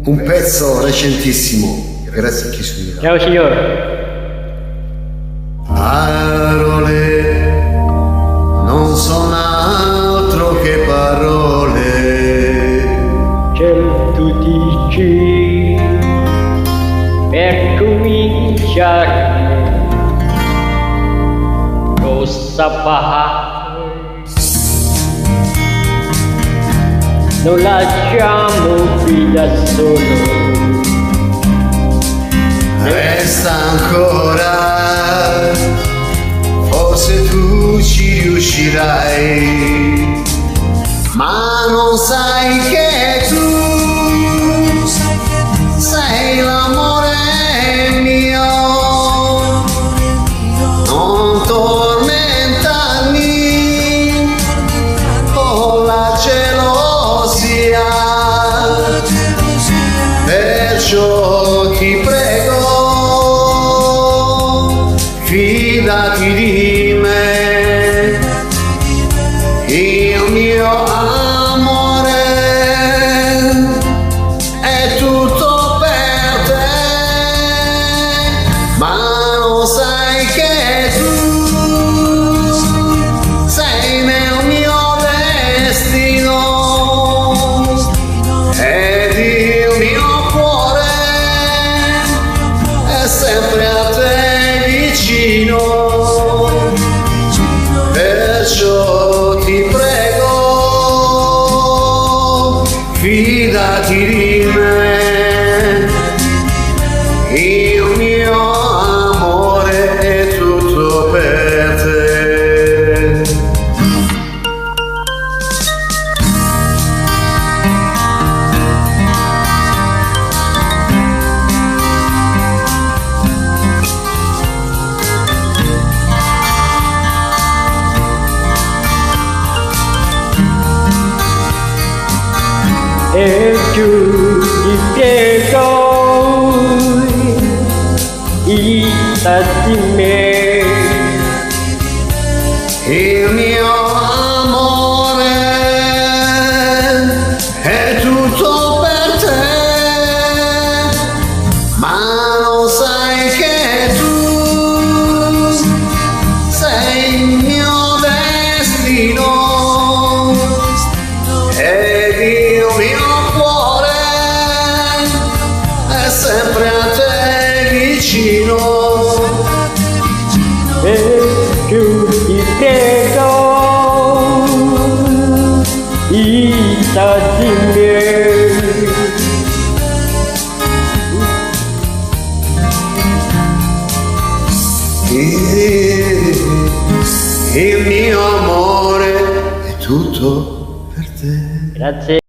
Un pezzo recentissimo, grazie a chi suona. Ciao signore. Parole non sono altro che parole. Tu dici per cominciare cosa fare? Non lasciamo qui da solo. Resta ancora, forse tu ci riuscirai, ma non sai che tu sei l'amore mio. Non tormentarmi con la gelosia, perciò ti prego, fidati di me, il mio amore è tutto per te, ma non sai che tu sei nel mio destino ed il mio cuore è sempre a te vicino. Perciò ti prego, fidati di me, il mio amore è tutto per te. E giù ti piego di me, Il mio amore è tutto per te, ma non sai che tu sei il mio destino ed il mio cuore è sempre a te vicino. e giù ti piego di me. Il mio amore è tutto per te. Grazie.